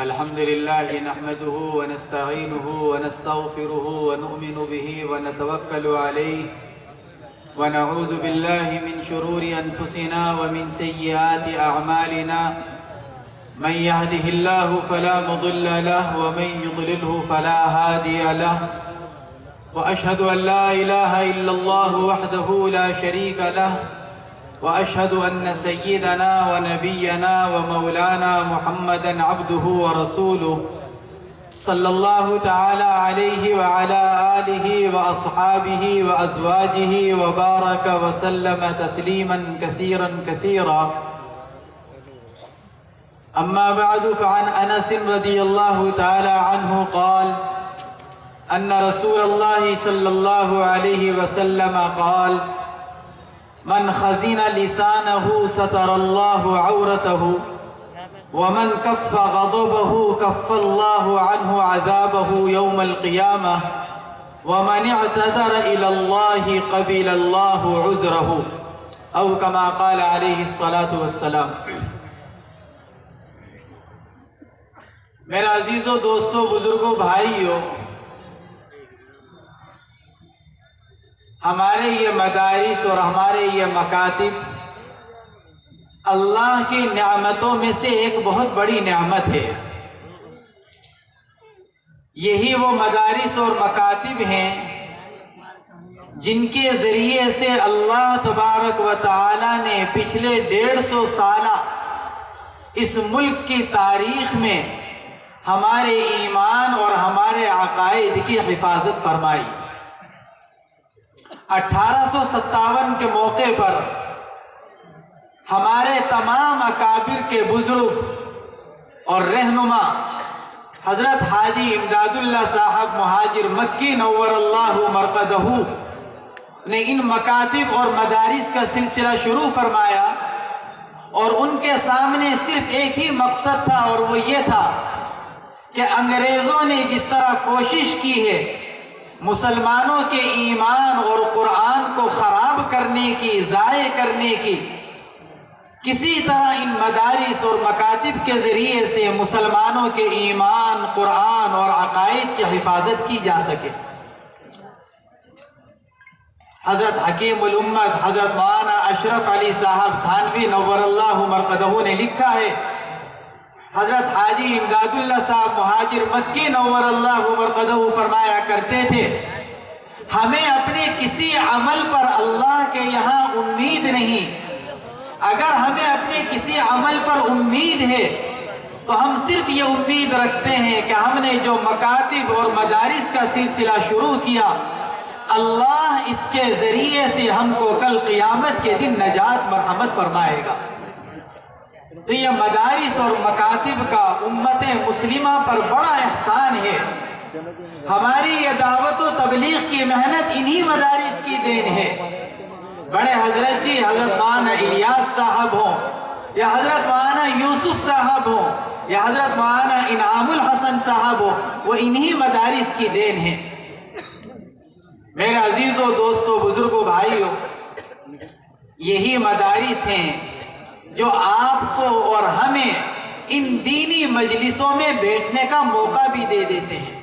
الحمد لله نحمده ونستعينه ونستغفره ونؤمن به ونتوكل عليه ونعوذ بالله من شرور أنفسنا ومن سيئات أعمالنا من يهده الله فلا مضل له ومن يضلله فلا هادي له وأشهد أن لا إله إلا الله وحده لا شريك له وأشهد أن سيدنا ونبينا ومولانا محمدًا عبده ورسوله صلى الله تعالى عليه وعلى آله وأصحابه وأزواجه وبارك وسلم تسليماً كثيراً كثيراً. أما بعد، فعن أنس رضي الله تعالى عنه قال أن رسول الله صلى الله عليه وسلم قال: من خزن لسانه ستر الله عورته ومن كف غضبه كف الله عنه عذابه يوم القيامة ومن اعتذر إلى الله قبل الله عذره، أو كما قال عليه الصلاة والسلام. میرے عزیزو، دوستو، بزرگو، بھائیو، ہمارے یہ مدارس اور ہمارے یہ مکاتب اللہ کی نعمتوں میں سے ایک بہت بڑی نعمت ہے. یہی وہ مدارس اور مکاتب ہیں جن کے ذریعے سے اللہ تبارک و تعالی نے پچھلے 150 سالہ اس ملک کی تاریخ میں ہمارے ایمان اور ہمارے عقائد کی حفاظت فرمائی. 1857 کے موقع پر ہمارے تمام اکابر کے بزرگ اور رہنما حضرت حاجی امداد اللہ صاحب مہاجر مکی نور اللہ مرقدہ نے ان مکاتب اور مدارس کا سلسلہ شروع فرمایا، اور ان کے سامنے صرف ایک ہی مقصد تھا، اور وہ یہ تھا کہ انگریزوں نے جس طرح کوشش کی ہے مسلمانوں کے ایمان اور قرآن کو خراب کرنے کی، ضائع کرنے کی، کسی طرح ان مدارس اور مکاتب کے ذریعے سے مسلمانوں کے ایمان، قرآن اور عقائد کی حفاظت کی جا سکے. حضرت حکیم الامت حضرت مولانا اشرف علی صاحب تھانوی نور اللہ مرقدہ نے لکھا ہے، حضرت حاجی امداد اللہ صاحب مہاجر مکی نور اللہ مرقدہ فرمایا کرتے تھے، ہمیں اپنے کسی عمل پر اللہ کے یہاں امید نہیں. اگر ہمیں اپنے کسی عمل پر امید ہے تو ہم صرف یہ امید رکھتے ہیں کہ ہم نے جو مکاتب اور مدارس کا سلسلہ شروع کیا، اللہ اس کے ذریعے سے ہم کو کل قیامت کے دن نجات مرحمت فرمائے گا. تو یہ مدارس اور مکاتب کا امت مسلمہ پر بڑا احسان ہے. ہماری یہ دعوت و تبلیغ کی محنت انہی مدارس کی دین ہے. بڑے حضرت جی حضرت مولانا الیاس صاحب ہوں یا حضرت مولانا یوسف صاحب ہوں یا حضرت مولانا انعام الحسن صاحب ہوں، وہ انہی مدارس کی دین ہے. میرے عزیزو، دوستو، بزرگو، بھائیو، یہی مدارس ہیں جو آپ کو اور ہمیں ان دینی مجلسوں میں بیٹھنے کا موقع بھی دے دیتے ہیں،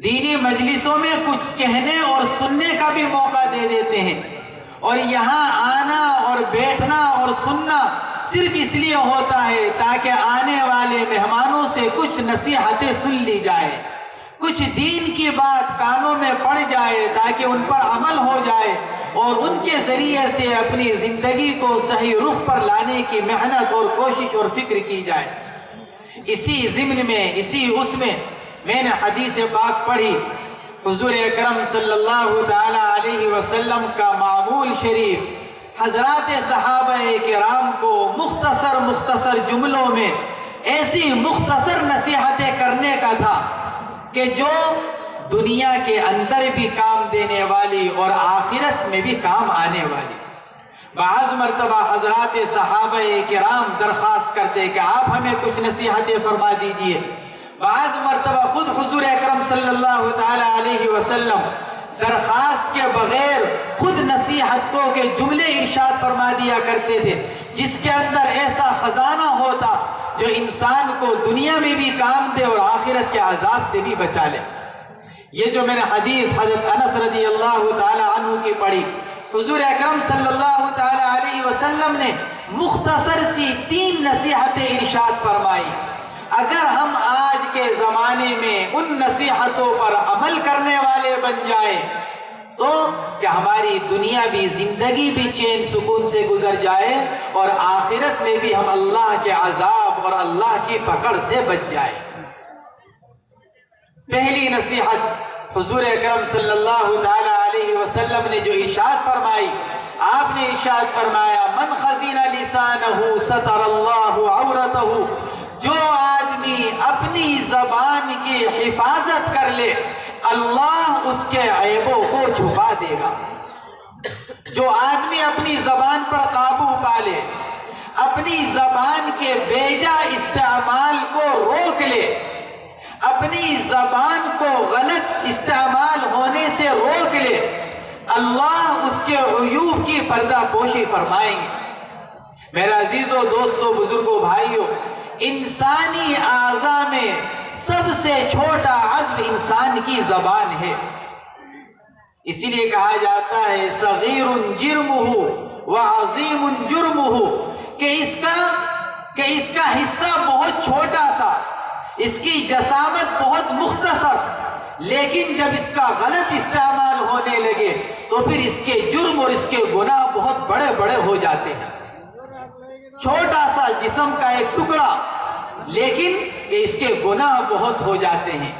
دینی مجلسوں میں کچھ کہنے اور سننے کا بھی موقع دے دیتے ہیں. اور یہاں آنا اور بیٹھنا اور سننا صرف اس لیے ہوتا ہے تاکہ آنے والے مہمانوں سے کچھ نصیحتیں سن لی جائے، کچھ دین کی بات کانوں میں پڑ جائے تاکہ ان پر عمل ہو جائے اور ان کے ذریعے سے اپنی زندگی کو صحیح رخ پر لانے کی محنت اور کوشش اور فکر کی جائے. اسی ضمن میں، اسی اس میں میں نے حدیث پاک پڑھی، حضور اکرم صلی اللہ تعالی علیہ وسلم کا معمول شریف حضرات صحابہ کرام کو مختصر جملوں میں ایسی مختصر نصیحتیں کرنے کا تھا کہ جو دنیا کے اندر بھی کام دینے والی اور آخرت میں بھی کام آنے والی. بعض مرتبہ حضرات صحابہ کرام درخواست کرتے کہ آپ ہمیں کچھ نصیحتیں فرما دیجئے. بعض مرتبہ خود حضور اکرم صلی اللہ تعالی علیہ وسلم درخواست کے بغیر خود نصیحتوں کے جملے ارشاد فرما دیا کرتے تھے، جس کے اندر ایسا خزانہ ہوتا جو انسان کو دنیا میں بھی کام دے اور آخرت کے عذاب سے بھی بچا لے۔ یہ جو میں نے حدیث حضرت انس رضی اللہ تعالی عنہ کی پڑھی، حضور اکرم صلی اللہ تعالی علیہ وسلم نے مختصر سی 3 نصیحتیں ارشاد فرمائی۔ اگر ہم آج کے زمانے میں ان نصیحتوں پر عمل کرنے والے بن جائیں تو کہ ہماری دنیا بھی زندگی بھی چین سکون سے گزر جائے اور آخرت میں بھی ہم اللہ کے عذاب اور اللہ کی پکڑ سے بچ جائیں۔ پہلی نصیحت حضور اکرم صلی اللہ تعالی علیہ وسلم نے جو ارشاد فرمائی، آپ نے ارشاد فرمایا من خزین لسانہ ستر اللہ عورتہ، جو آدمی اپنی زبان کی حفاظت کر لے اللہ اس کے عیبوں کو چھپا دے گا۔ جو آدمی اپنی زبان پر قابو پا لے، اپنی زبان کے بیجا استعمال کو روک لے، اپنی زبان کو غلط استعمال ہونے سے روک لے، اللہ اس کے عیوب کی پردہ پوشی فرمائیں گے۔ میرے عزیزوں، دوستوں، بزرگوں، بھائیوں، انسانی اعضاء میں سب سے چھوٹا عضو انسان کی زبان ہے۔ اسی لیے کہا جاتا ہے صغیر جرمہ وعظیم جرمہ، کہ اس کا حصہ بہت چھوٹا سا، اس کی جسامت بہت مختصر، لیکن جب اس کا غلط استعمال ہونے لگے تو پھر اس کے جرم اور اس کے گناہ بہت بڑے بڑے ہو جاتے ہیں۔ چھوٹا سا جسم کا ایک ٹکڑا، لیکن کہ اس کے گناہ بہت ہو جاتے ہیں۔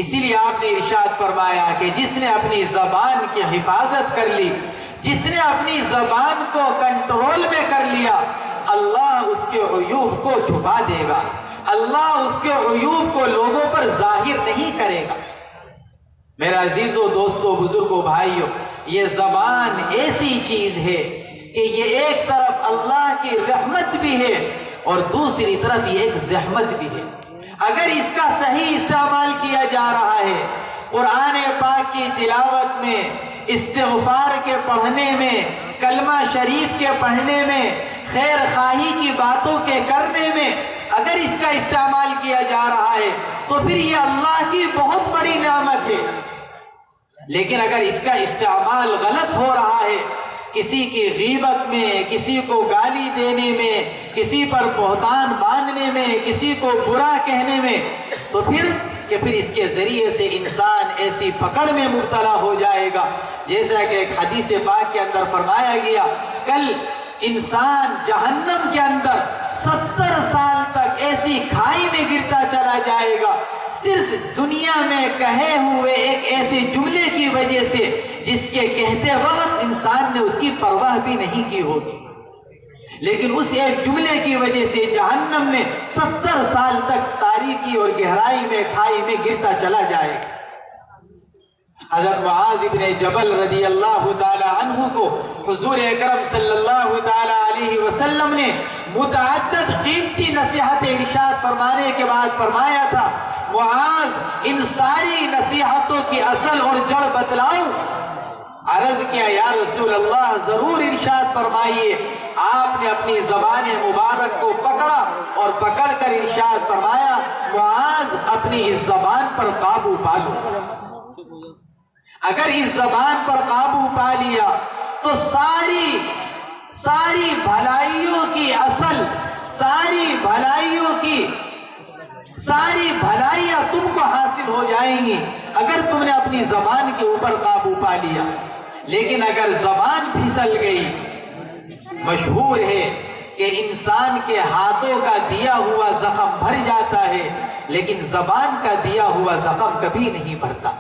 اسی لیے آپ نے ارشاد فرمایا کہ جس نے اپنی زبان کی حفاظت کر لی، جس نے اپنی زبان کو کنٹرول میں کر لیا، اللہ اس کے عیوب کو چھپا دے گا، اللہ اس کے عیوب کو لوگوں پر ظاہر نہیں کرے گا۔ میرا عزیزوں، دوستوں، بزرگوں، بھائیوں، یہ زبان ایسی چیز ہے کہ یہ ایک طرف اللہ کی رحمت بھی ہے اور دوسری طرف یہ ایک زحمت بھی ہے۔ اگر اس کا صحیح استعمال کیا جا رہا ہے، قرآن پاک کی تلاوت میں، استغفار کے پڑھنے میں، کلمہ شریف کے پڑھنے میں، خیر خواہی کی باتوں کے کرنے میں اگر اس کا استعمال کیا جا رہا ہے تو پھر یہ اللہ کی بہت بڑی نعمت ہے۔ لیکن اگر اس کا استعمال غلط ہو رہا ہے، کسی کی غیبت میں، کسی کو گالی دینے میں، کسی پر بہتان باندھنے میں، کسی کو برا کہنے میں، تو پھر اس کے ذریعے سے انسان ایسی پکڑ میں مبتلا ہو جائے گا جیسا کہ ایک حدیث پاک کے اندر فرمایا گیا، کل انسان جہنم کے اندر 70 سال تک ایسی کھائی میں گرتا چلا جائے گا، صرف دنیا میں کہے ہوئے ایک ایسے جملے کی وجہ سے جس کے کہتے وقت انسان نے اس کی پرواہ بھی نہیں کی ہوگی، لیکن اس ایک جملے کی وجہ سے جہنم میں 70 سال تک تاریکی اور گہرائی میں کھائی میں گرتا چلا جائے گا۔ حضرت معاذ ابن جبل رضی اللہ تعالی عنہ کو حضور اکرم صلی اللہ تعالی علیہ وسلم نے متعدد قیمتی نصیحتیں ارشاد فرمانے کے بعد فرمایا تھا، معاذ ان ساری نصیحتوں کی اصل اور جڑ بتلاؤ؟ عرض کیا یا رسول اللہ ضرور ارشاد فرمائیے۔ آپ نے اپنی زبان مبارک کو پکڑا اور پکڑ کر ارشاد فرمایا، معاذ اپنی اس زبان پر قابو پا لو۔ اگر اس زبان پر قابو پا لیا تو ساری بھلائیوں کی اصل، ساری بھلائیاں تم کو حاصل ہو جائیں گی اگر تم نے اپنی زبان کے اوپر قابو پا لیا۔ لیکن اگر زبان پھسل گئی، مشہور ہے کہ انسان کے ہاتھوں کا دیا ہوا زخم بھر جاتا ہے لیکن زبان کا دیا ہوا زخم کبھی نہیں بھرتا۔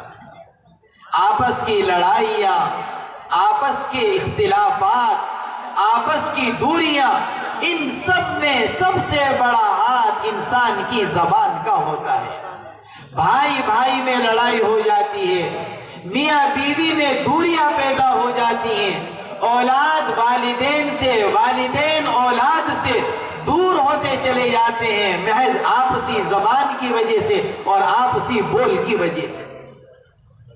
آپس کی لڑائیاں، آپس کے اختلافات، آپس کی دوریاں، ان سب میں سب سے بڑا ہاتھ انسان کی زبان کا ہوتا ہے۔ بھائی بھائی میں لڑائی ہو جاتی ہے، میاں بیوی میں دوریاں پیدا ہو جاتی ہیں، اولاد والدین سے، والدین اولاد سے دور ہوتے چلے جاتے ہیں محض آپسی زبان کی وجہ سے اور آپسی بول کی وجہ سے۔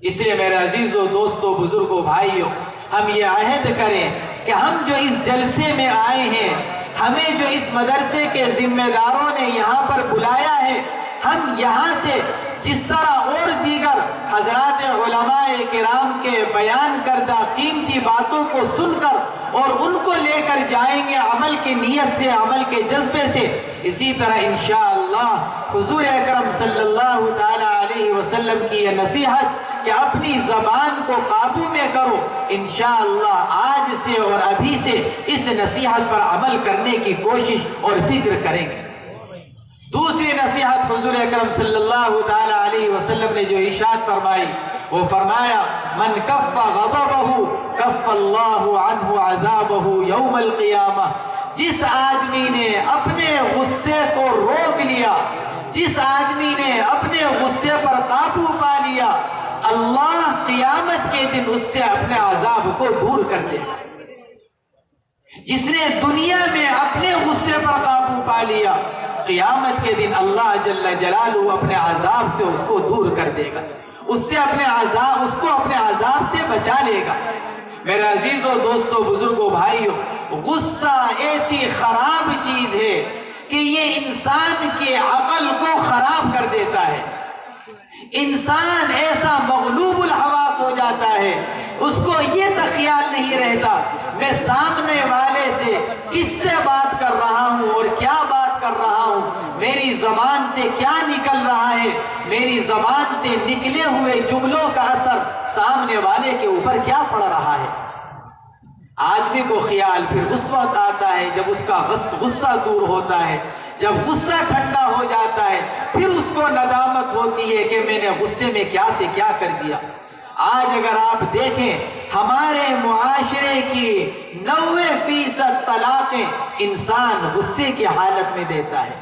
اس لیے میرے عزیزوں، دوستوں، بزرگوں، بھائیوں، ہم یہ عہد کریں کہ ہم جو اس جلسے میں آئے ہیں، ہمیں جو اس مدرسے کے ذمہ داروں نے یہاں پر بلایا ہے، ہم یہاں سے جس طرح اور دیگر حضرات علماء کرام کے بیان کردہ قیمتی باتوں کو سن کر اور ان کو لے کر جائیں گے عمل کی نیت سے، عمل کے جذبے سے، اسی طرح انشاءاللہ حضور اکرم صلی اللہ تعالی علیہ وسلم کی یہ نصیحت کہ اپنی زبان کو قابو میں کرو، انشاءاللہ آج سے اور ابھی سے اس نصیحت پر عمل کرنے کی کوشش اور فکر کریں گے۔ دوسری نصیحت حضور اکرم صلی اللہ تعالی علیہ وسلم نے جو ارشاد فرمائی، وہ فرمایا من کف غضبہ کف اللہ عنہ عذابہ یوم القیامہ۔ جس آدمی نے اپنے غصے کو روک لیا، جس آدمی نے اپنے غصے پر قابو پا لیا، اللہ قیامت کے دن اس سے اپنے عذاب کو دور کر دے گا۔ جس نے دنیا میں اپنے غصے پر قابو پا لیا، قیامت کے دن اللہ جل جلالہ اپنے عذاب سے اس کو دور کر دے گا، اس کو اپنے عذاب سے بچا لے گا۔ میرے عزیزوں، دوستوں، بزرگوں، بھائیوں، غصہ ایسی خراب چیز ہے کہ یہ انسان کی عقل کو خراب کر دیتا ہے۔ انسان ایسا مغلوب الحواس ہو جاتا ہے، اس کو یہ تخیال نہیں رہتا میں سامنے والے سے کس سے بات کر رہا ہوں اور کیا بات کر رہا ہوں، میری زبان سے کیا نکل رہا ہے، میری زبان سے نکلے ہوئے جملوں کا اثر سامنے والے کے اوپر کیا پڑ رہا ہے۔ آدمی کو خیال پھر اس وقت آتا ہے جب اس کا غصہ دور ہوتا ہے، جب غصہ ٹھنڈا ہو جاتا ہے، پھر اس کو ندامت ہوتی ہے کہ میں نے غصے میں کیا سے کیا کر دیا۔ آج اگر آپ دیکھیں ہمارے معاشرے کی 90% طلاقیں انسان غصے کی حالت میں دیتا ہے۔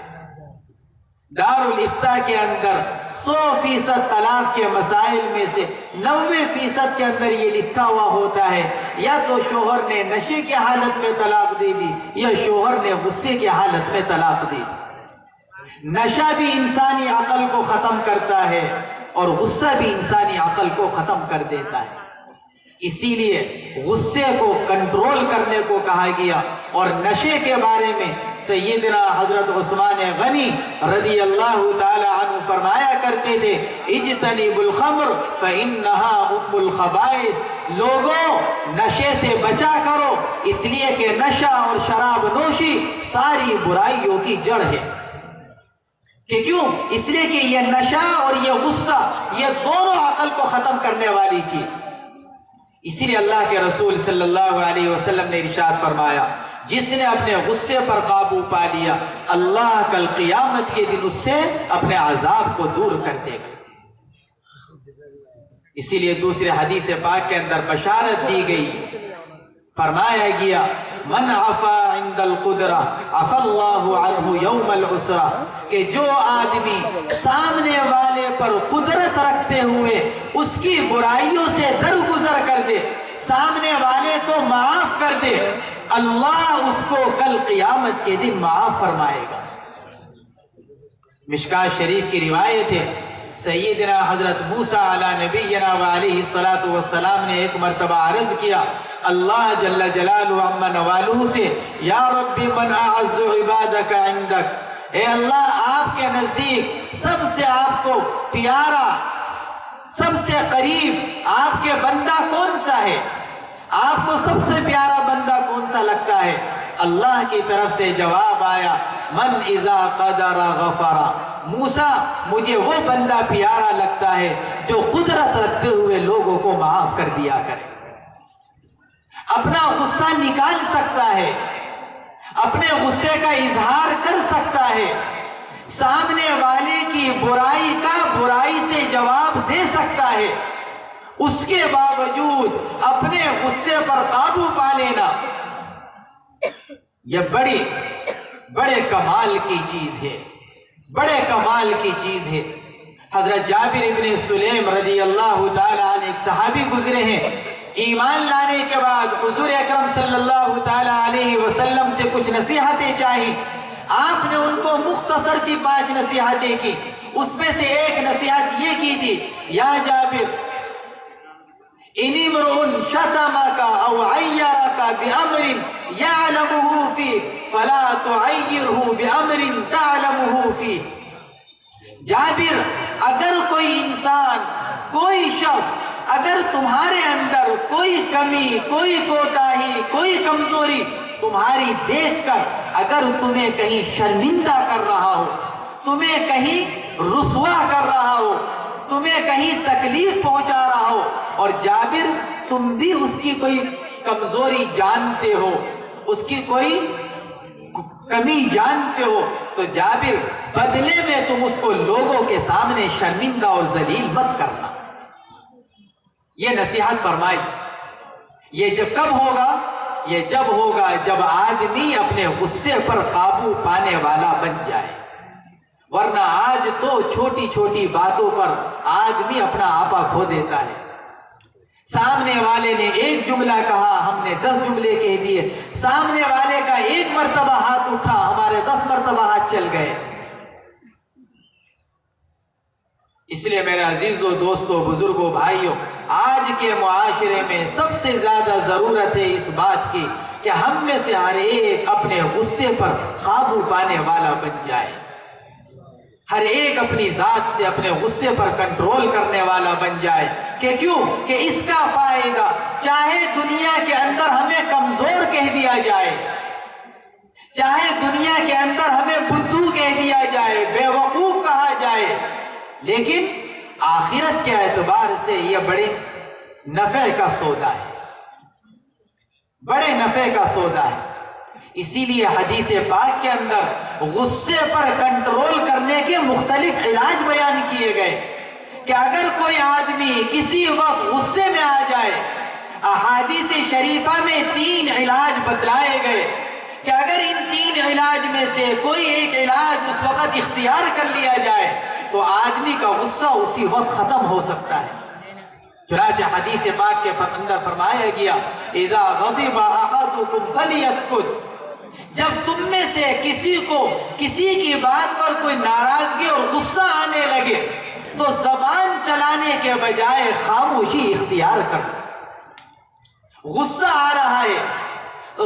دارالافتاء کے اندر 100% طلاق کے مسائل میں سے 90% کے اندر یہ لکھا ہوا ہوتا ہے یا تو شوہر نے نشے کی حالت میں طلاق دے دی یا شوہر نے غصے کی حالت میں طلاق دی۔ نشہ بھی انسانی عقل کو ختم کرتا ہے اور غصہ بھی انسانی عقل کو ختم کر دیتا ہے۔ اسی لیے غصے کو کنٹرول کرنے کو کہا گیا۔ اور نشے کے بارے میں سیدنا حضرت عثمان غنی رضی اللہ تعالی عنہ فرمایا کرتے تھے، اجتنبوا الخمر فإنها ام الخبائث۔ لوگوں نشے سے بچا کرو، اس لیے کہ نشہ اور شراب نوشی ساری برائیوں کی جڑ ہے۔ کہ کیوں؟ اس لیے کہ یہ نشہ اور یہ غصہ، یہ دونوں عقل کو ختم کرنے والی چیز۔ اسی لیے اللہ کے رسول صلی اللہ علیہ وسلم نے ارشاد فرمایا، جس نے اپنے غصے پر قابو پا لیا، اللہ کل قیامت کے دن اس سے اپنے عذاب کو دور کر دے گا۔ اسی لیے دوسرے حدیث پاک کے اندر بشارت دی گئی، فرمایا گیا من عفا عند القدرہ عفا اللہ عنہ یوم العسرہ، کہ جو آدمی سامنے والے پر قدرت رکھتے ہوئے اس کی برائیوں سے درگزر کر دے، سامنے والے کو معاف کر دے، اللہ اس کو کل قیامت کے دن معاف فرمائے گا۔ مشکاۃ شریف کی روایت ہے، سیدنا حضرت موسیٰ علی نبینا وعلیہ السلام نے ایک مرتبہ عرض کیا اللہ جل جلالہ عما نوالہ سے، یا رب من اعز عبادک عندک، اے اللہ آپ کے نزدیک سب سے آپ کو پیارا، سب سے قریب آپ کے بندہ کون سا ہے، آپ کو سب سے پیارا بندہ کون سا لگتا ہے؟ اللہ کی طرف سے جواب آیا من اذا قدر غفر، موسیٰ مجھے وہ بندہ پیارا لگتا ہے جو قدرت رکھتے ہوئے لوگوں کو معاف کر دیا کرے، اپنا غصہ نکال سکتا ہے، اپنے غصے کا اظہار کر سکتا ہے، سامنے والے کی برائی کا برائی سے جواب دے سکتا ہے، اس کے باوجود اپنے غصے پر قابو پا لینا، یہ بڑے کمال کی چیز ہے، بڑے کمال کی چیز ہے۔ حضرت جابر ابن سلیم رضی اللہ تعالیٰ عنہ ایک صحابی گزرے ہیں، ایمان لانے کے بعد حضور اکرم صلی اللہ تعالیٰ علیہ وسلم سے کچھ نصیحتیں چاہی، آپ نے ان کو مختصر سی 5 نصیحتیں کی، اس میں سے ایک نصیحت یہ کی تھی، یا جابر ان امرؤ شتمك او عيرك بامر يعلمه فلا تعیرہ بامر تعلمہ فیہ۔ جابر، اگر کوئی انسان، کوئی شخص اگر تمہارے اندر کوئی کمی، کوئی کوتاہی، کوئی کمزوری تمہاری دیکھ کر اگر تمہیں کہیں شرمندہ کر رہا ہو، تمہیں کہیں رسوا کر رہا ہو، تمہیں کہیں تکلیف پہنچا رہا ہو، اور جابر تم بھی اس کی کوئی کمزوری جانتے ہو، اس کی کوئی کمی جانتے ہو، تو جابر بدلے میں تم اس کو لوگوں کے سامنے شرمندہ اور ذلیل مت کرنا۔ یہ نصیحت فرمائی۔ یہ جب کب ہوگا؟ یہ جب ہوگا جب آدمی اپنے غصے پر قابو پانے والا بن جائے، ورنہ آج تو چھوٹی چھوٹی باتوں پر آدمی اپنا آپا کھو دیتا ہے۔ سامنے والے نے ایک جملہ کہا، ہم نے 10 جملے کہہ دیے، سامنے والے کا ایک مرتبہ ہاتھ اٹھا، ہمارے 10 مرتبہ ہاتھ چل گئے۔ اس لیے میرے عزیزو، دوستو، بزرگوں، بھائیوں، آج کے معاشرے میں سب سے زیادہ ضرورت ہے اس بات کی کہ ہم میں سے ہر ایک اپنے غصے پر قابو پانے والا بن جائے، ہر ایک اپنی ذات سے اپنے غصے پر کنٹرول کرنے والا بن جائے۔ کہ کیوں؟ کہ اس کا فائدہ چاہے دنیا کے اندر ہمیں کمزور کہہ دیا جائے، چاہے دنیا کے اندر ہمیں بدھو کہہ دیا جائے، بے وقوف کہا جائے، لیکن آخرت کے اعتبار سے یہ بڑے نفع کا سودا ہے، بڑے نفع کا سودا ہے۔ اسی لیے حدیث پاک کے اندر غصے پر کنٹرول کرنے کے مختلف علاج بیان کیے گئے کہ اگر کوئی آدمی کسی وقت غصے میں آ جائے، احادیث شریفہ میں 3 علاج بتلائے گئے کہ اگر ان 3 علاج میں سے کوئی ایک علاج اس وقت اختیار کر لیا جائے تو آدمی کا غصہ اسی وقت ختم ہو سکتا ہے۔ چنانچہ حدیث پاک کے اندر فرمایا گیا، اذا غضب احدکم فلیسکت، جب تم میں سے کسی کو کسی کی بات پر کوئی ناراضگی اور غصہ آنے لگے تو زبان چلانے کے بجائے خاموشی اختیار کرو۔ غصہ آ رہا ہے،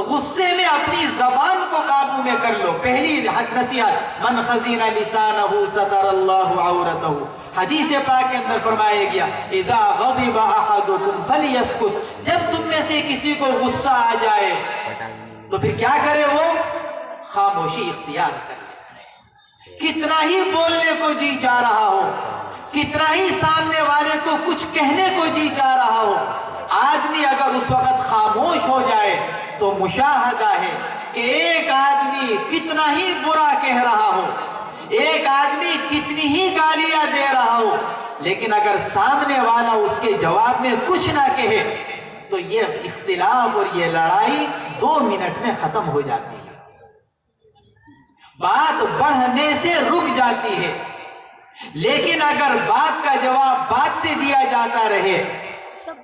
غصے میں اپنی زبان کو قابو میں کر لو۔ پہلی نصیحت، من خزین لسانہ ستر اللہ عورتہ، حدیث پاک کے اندر فرمایا گیا، اذا غضب احدکم فلیسکت، جب تم میں سے کسی کو غصہ آ جائے تو پھر کیا کرے؟ وہ خاموشی اختیار کر لے۔ کتنا ہی بولنے کو جی چاہ رہا ہو، کتنا ہی سامنے والے کو کچھ کہنے کو جی چاہ رہا ہو، آدمی اگر اس وقت خاموش ہو جائے تو مشاہدہ ہے کہ ایک آدمی کتنا ہی برا کہہ رہا ہو، ایک آدمی کتنی ہی گالیاں دے رہا ہو، لیکن اگر سامنے والا اس کے جواب میں کچھ نہ کہے تو یہ اختلاف اور یہ لڑائی 2 منٹ میں ختم ہو جاتی ہے، بات بڑھنے سے رک جاتی ہے۔ لیکن اگر بات کا جواب بات سے دیا جاتا رہے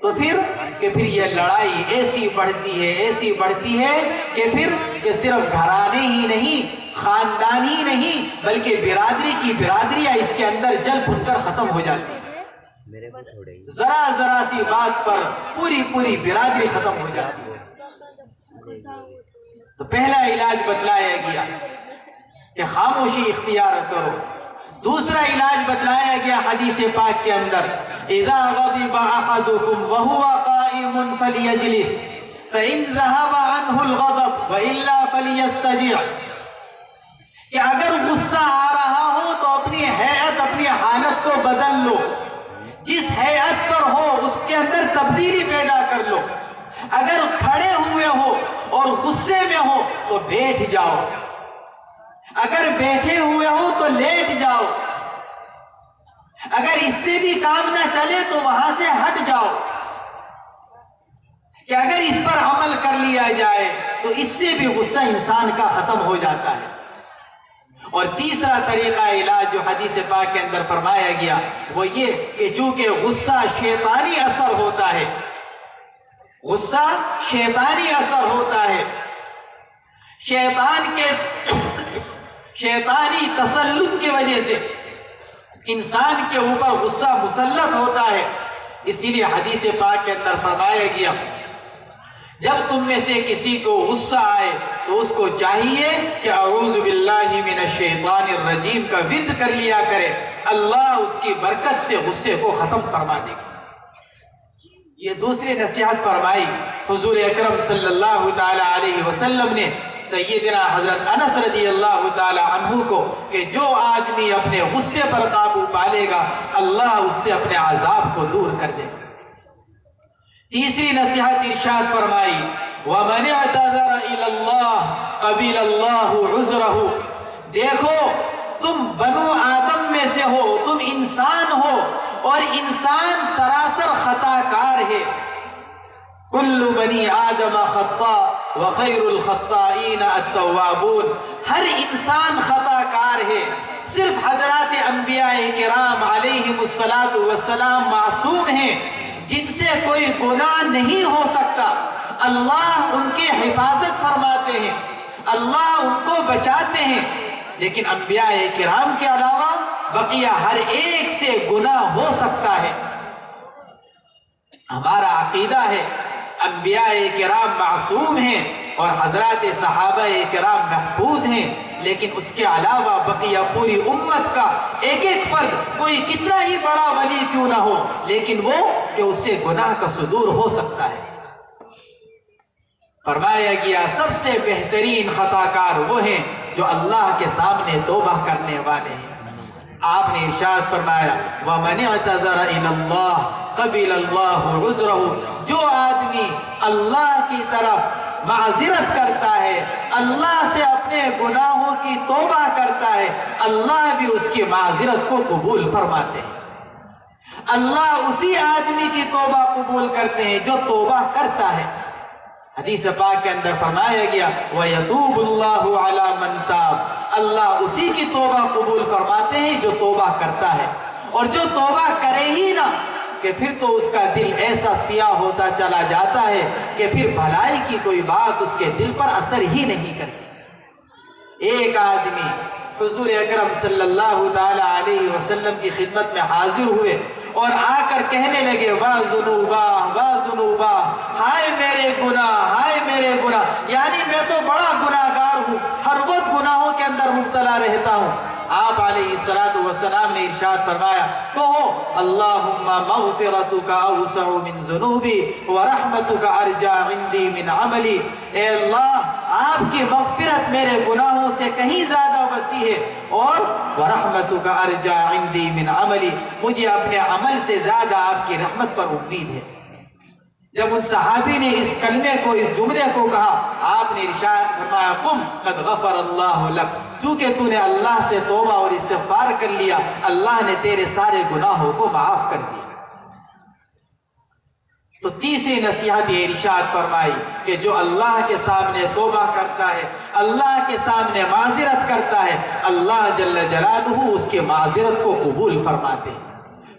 تو پھر یہ لڑائی ایسی بڑھتی ہے، ایسی بڑھتی ہے کہ پھر یہ صرف گھرانے ہی نہیں، خاندان ہی نہیں، بلکہ برادری کی برادریاں اس کے اندر جل بھن کر ختم ہو جاتی ہے۔ ذرا ذرا سی بات پر پوری برادری ختم ہو جاتی ہے۔ تو پہلا علاج بتلایا گیا کہ خاموشی اختیار کرو۔ دوسرا علاج بتلایا گیا حدیث پاک کے اندر، اذا غضب احدکم وهو قائم فلیجلس فان ذهب عنه الغضب والا فلیستجع، کہ اگر غصہ آ رہا ہو تو اپنی ہیئت، اپنی حالت کو بدل لو، جس ہیئت پر ہو اس کے اندر تبدیلی پیدا کر لو۔ اگر کھڑے ہوئے ہو اور غصے میں ہو تو بیٹھ جاؤ، اگر بیٹھے ہوئے ہو تو لیٹ جاؤ، اگر اس سے بھی کام نہ چلے تو وہاں سے ہٹ جاؤ، کہ اگر اس پر عمل کر لیا جائے تو اس سے بھی غصہ انسان کا ختم ہو جاتا ہے۔ اور تیسرا طریقہ علاج جو حدیث پاک کے اندر فرمایا گیا وہ یہ کہ چونکہ غصہ شیطانی اثر ہوتا ہے، غصہ شیطانی اثر ہوتا ہے، شیطانی تسلط کی وجہ سے انسان کے اوپر غصہ مسلط ہوتا ہے۔ اسی لیے حدیث پاک کے اندر فرمایا گیا، جب تم میں سے کسی کو غصہ آئے تو تو اس کو چاہیے کہ اعوذ باللہ من الشیطان الرجیم کا ورد کر لیا کرے، اللہ اس کی برکت سے غصے کو ختم فرما دے گا۔ یہ دوسری نصیحت فرمائی حضور اکرم صلی اللہ تعالی علیہ وسلم نے سیدنا حضرت انس رضی اللہ تعالی عنہ کو کہ جو آدمی اپنے غصے پر قابو پالے گا اللہ اس سے اپنے عذاب کو دور کر دے گا۔ تیسری نصیحت ارشاد فرمائی وَمَنِ اعْتَذَرَ إِلَى اللَّهِ قَبِلَ اللَّهُ عُذْرَهُ، دیکھو تم بنو آدم میں سے ہو، تم انسان ہو اور انسان سراسر خطا کار ہے۔ کل بنی آدم خطاء وخیر الخطائین التوابون، ہر انسان خطا کار ہے، صرف حضرات انبیاء کرام علیہم السلام معصوم ہیں جن سے کوئی گناہ نہیں ہو سکتا، اللہ ان کی حفاظت فرماتے ہیں، اللہ ان کو بچاتے ہیں، لیکن انبیاء کرام کے علاوہ بقیہ ہر ایک سے گناہ ہو سکتا ہے۔ ہمارا عقیدہ ہے انبیاء کرام معصوم ہیں اور حضرات صحابہ کرام محفوظ ہیں، لیکن اس کے علاوہ بقیہ پوری امت کا ایک ایک فرد کوئی کتنا ہی بڑا ولی کیوں نہ ہو لیکن وہ کہ اس سے گناہ کا صدور ہو سکتا ہے۔ فرمایا گیا سب سے بہترین خطا کار وہ ہیں جو اللہ کے سامنے توبہ کرنے والے ہیں۔ آپ نے ارشاد فرمایا وَمَنِ اعْتَذَرَ إِلَى اللَّهِ قَبِلَ اللَّهُ عُذْرَهُ، جو آدمی اللہ کی طرف معذرت کرتا ہے، اللہ سے اپنے گناہوں کی توبہ کرتا ہے، اللہ بھی اس کی معذرت کو قبول فرماتے ہیں۔ اللہ اسی آدمی کی توبہ قبول کرتے ہیں جو توبہ کرتا ہے۔ حدیث پاک کے اندر فرمایا گیا وَيَتُوبُ اللَّهُ عَلَى مَنْ تَابَ، اللہ اسی کی توبہ قبول فرماتے ہیں جو توبہ کرتا ہے، اور جو توبہ کرے ہی نہ کہ پھر تو اس کا دل ایسا سیاہ ہوتا چلا جاتا ہے کہ پھر بھلائی کی کوئی بات اس کے دل پر اثر ہی نہیں کرتی۔ ایک آدمی حضور اکرم صلی اللہ تعالی علیہ وسلم کی خدمت میں حاضر ہوئے اور آ کر کہنے لگے واہ ذنوبا، ہائے میرے گناہ، ہائے میرے گناہ، یعنی میں تو بڑا گناہ گار ہوں، ہر وقت گناہوں کے اندر مبتلا رہتا ہوں۔ آپ علیہ السلام نے ارشاد فرمایا کہو اللہم مغفرتک اوسع من ذنوبی ورحمتک ارجع عندی من عملی، اے اللہ آپ کی مغفرت میرے گناہوں سے کہیں زیادہ وسیع ہے اور ورحمتک ارجع عندی من عملی، مجھے اپنے عمل سے زیادہ آپ کی رحمت پر امید ہے۔ جب ان صحابی نے اس کلمے کو، اس جملے کو کہا، آپ نے ارشاد فرمایا قم قد غفر اللہ لک، چونکہ تو نے اللہ سے توبہ اور استغفار کر لیا، اللہ نے تیرے سارے گناہوں کو معاف کر دیا۔ تو تیسری نصیحت یہ ارشاد فرمائی کہ جو اللہ کے سامنے توبہ کرتا ہے، اللہ کے سامنے معذرت کرتا ہے، اللہ جل جلالہ اس کے معذرت کو قبول فرماتے ہیں۔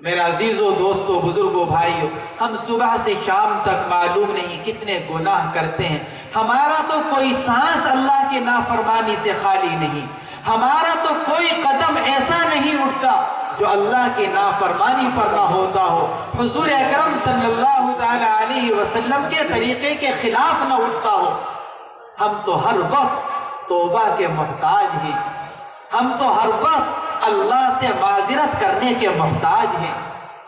میرے عزیزوں، دوستوں، بزرگوں، بھائیوں، ہم صبح سے شام تک معلوم نہیں کتنے گناہ کرتے ہیں۔ ہمارا تو کوئی سانس اللہ کی نافرمانی سے خالی نہیں، ہمارا تو کوئی قدم ایسا نہیں اٹھتا جو اللہ کی نافرمانی پر نہ ہوتا ہو، حضور اکرم صلی اللہ تعالی علیہ وسلم کے طریقے کے خلاف نہ اٹھتا ہو۔ ہم تو ہر وقت توبہ کے محتاج ہیں، ہم تو ہر وقت اللہ سے معذرت کرنے کے محتاج ہیں۔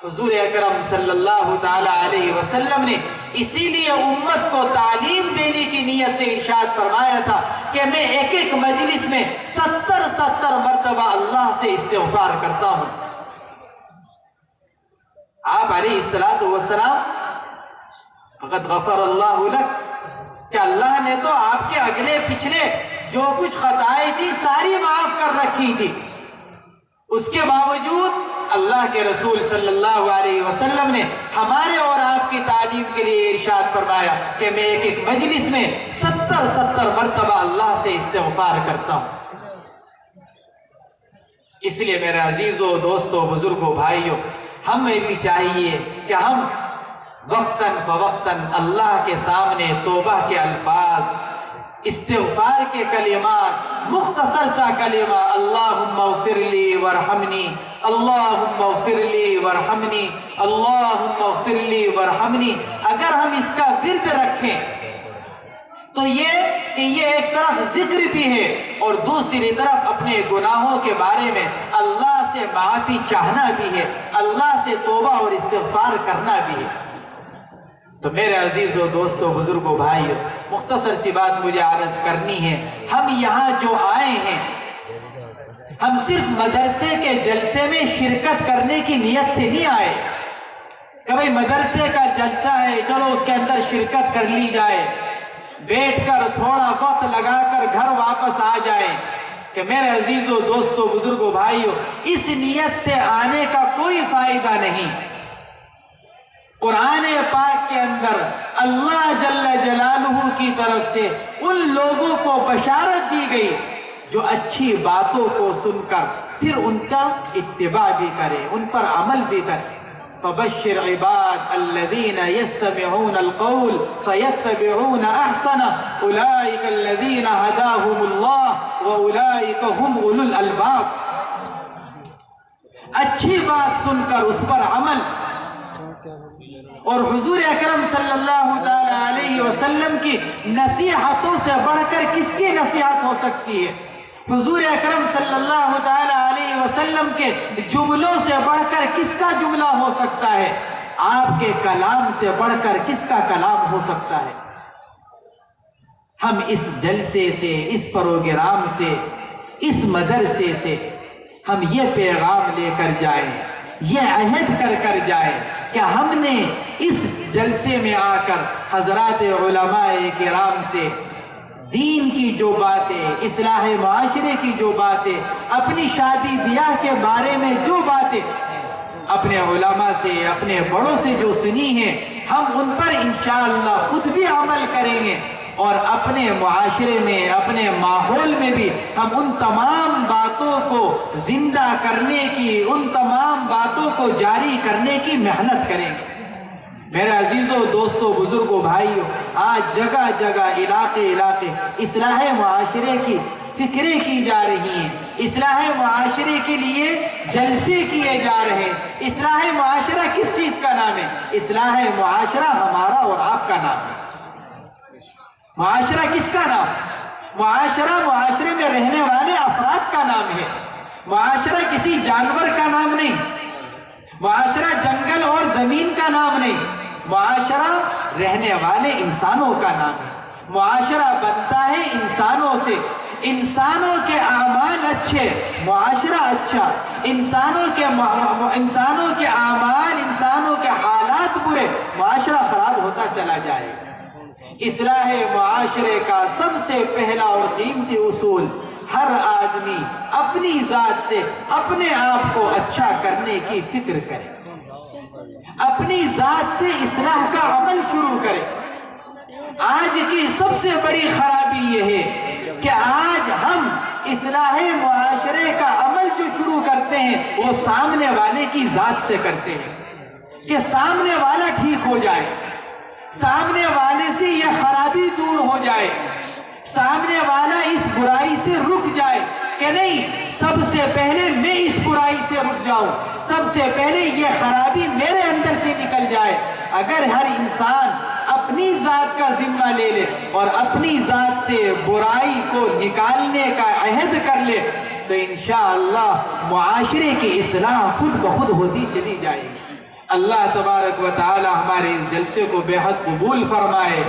حضور اکرم صلی اللہ تعالی علیہ وسلم نے اسی لیے امت کو تعلیم دینے کی نیت سے ارشاد فرمایا تھا کہ میں ایک ایک مجلس میں 70 مرتبہ اللہ سے استغفار کرتا ہوں۔ آپ علیہ السلام قد غفر اللہ لک، کہ اللہ نے تو آپ کے اگلے پچھلے جو کچھ خطائیں تھی ساری معاف کر رکھی تھی، اس کے باوجود اللہ کے رسول صلی اللہ علیہ وسلم نے ہمارے اور آپ کی تعلیم کے لیے ارشاد فرمایا کہ میں ایک ایک مجلس میں 70 مرتبہ اللہ سے استغفار کرتا ہوں۔ اس لیے میرے عزیزوں، دوستوں، بزرگوں، بھائیوں، ہمیں بھی چاہیے کہ ہم وقتاً فوقتاً اللہ کے سامنے توبہ کے الفاظ، استغفار کے کلمات، مختصر سا کلمہ اللہم اغفر لی ورحمنی، اللہم اغفر لی ورحمنی، اللہم اغفر لی ورحمنی، اگر ہم اس کا ورد رکھیں تو یہ ایک طرف ذکر بھی ہے اور دوسری طرف اپنے گناہوں کے بارے میں اللہ سے معافی چاہنا بھی ہے، اللہ سے توبہ اور استغفار کرنا بھی ہے۔ تو میرے عزیزو، دوستو، بزرگو، بھائیو، مختصر سی بات مجھے عرض کرنی ہے۔ ہم یہاں جو آئے ہیں، ہم صرف مدرسے کے جلسے میں شرکت کرنے کی نیت سے نہیں آئے کہ بھئی مدرسے کا جلسہ ہے، چلو اس کے اندر شرکت کر لی جائے، بیٹھ کر تھوڑا وقت لگا کر گھر واپس آ جائیں۔ کہ میرے عزیزو، دوستو، بزرگو، بھائیو، اس نیت سے آنے کا کوئی فائدہ نہیں۔ قرآن پاک کے اندر اللہ جل جلالہ کی طرف سے ان لوگوں کو بشارت دی گئی جو اچھی باتوں کو سن کر پھر ان کا اتباع بھی کرے، ان پر عمل بھی کرے۔ فبشر عباد الذین یستمعون القول فیتبعون احسنہ اولئک الذین ہداہم اللہ واولئک ہم اولو الالباب۔ اچھی بات سن کر اس پر عمل۔ اور حضور اکرم صلی اللہ علیہ وسلم کی نصیحتوں سے بڑھ کر کس کی نصیحت ہو سکتی ہے؟ حضور اکرم صلی اللہ علیہ وسلم کے جملوں سے بڑھ کر کس کا جملہ ہو سکتا ہے؟ آپ کے کلام سے بڑھ کر کس کا کلام ہو سکتا ہے؟ ہم اس جلسے سے، اس پروگرام سے، اس مدرسے سے ہم یہ پیغام لے کر جائیں، یہ عہد کر جائیں کہ ہم نے اس جلسے میں آ کر حضرات علماء کرام سے دین کی جو باتیں، اصلاح معاشرے کی جو باتیں، اپنی شادی بیاہ کے بارے میں جو باتیں اپنے علماء سے، اپنے بڑوں سے جو سنی ہیں، ہم ان پر انشاءاللہ خود بھی عمل کریں گے اور اپنے معاشرے میں، اپنے ماحول میں بھی ہم ان تمام باتوں کو زندہ کرنے کی، ان تمام باتوں کو جاری کرنے کی محنت کریں گے۔ میرے عزیزوں، دوستوں، بزرگوں، بھائیوں، آج جگہ جگہ، علاقے اصلاح معاشرے کی فکریں کی جا رہی ہیں، اصلاح معاشرے کے لیے جلسے کیے جا رہے ہیں۔ اصلاح معاشرہ کس چیز کا نام ہے؟ اصلاح معاشرہ ہمارا اور آپ کا نام ہے۔ معاشرہ کس کا نام؟ معاشرے میں رہنے والے افراد کا نام ہے۔ معاشرہ کسی جانور کا نام نہیں، معاشرہ جنگل اور زمین کا نام نہیں، معاشرہ رہنے والے انسانوں کا نام ہے۔ معاشرہ بنتا ہے انسانوں سے، انسانوں کے اعمال اچھے، معاشرہ اچھا، انسانوں کے اعمال، انسانوں کے حالات برے، معاشرہ خراب ہوتا چلا جائے گا۔ اصلاح معاشرے کا سب سے پہلا اور قیمتی اصول، ہر آدمی اپنی ذات سے اپنے آپ کو اچھا کرنے کی فکر کرے، اپنی ذات سے اصلاح کا عمل شروع کرے۔ آج کی سب سے بڑی خرابی یہ ہے کہ آج ہم اصلاح معاشرے کا عمل جو شروع کرتے ہیں وہ سامنے والے کی ذات سے کرتے ہیں کہ سامنے والا ٹھیک ہو جائے، سامنے والے سے یہ خرابی دور ہو جائے، سامنے والا اس برائی سے رک جائے کہ نہیں، سب سے پہلے میں اس برائی سے رک جاؤں، سب سے پہلے یہ خرابی میرے اندر سے نکل جائے۔ اگر ہر انسان اپنی ذات کا ذمہ لے لے اور اپنی ذات سے برائی کو نکالنے کا عہد کر لے تو انشاءاللہ معاشرے کی اصلاح خود بخود ہوتی چلی جائے گی۔ اللہ تبارک و تعالی ہمارے اس جلسے کو بے حد قبول فرمائے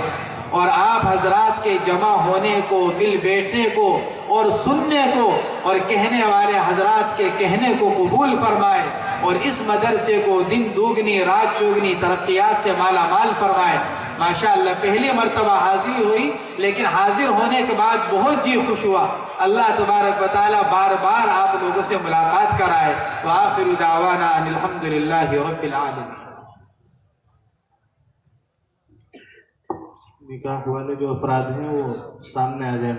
اور آپ حضرات کے جمع ہونے کو، مل بیٹھنے کو اور سننے کو اور کہنے والے حضرات کے کہنے کو قبول فرمائے اور اس مدرسے کو دن دوگنی رات چوگنی ترقیات سے مالا مال فرمائے۔ ماشاءاللہ پہلی مرتبہ حاضری ہوئی لیکن حاضر ہونے کے بعد بہت جی خوش ہوا۔ اللہ تبارک و تعالی بار بار آپ لوگوں سے ملاقات کرائے۔ وآخر دعوانا ان الحمدللہ رب العالمین۔ نکاح والے جو افراد ہیں وہ سامنے آ جائیں۔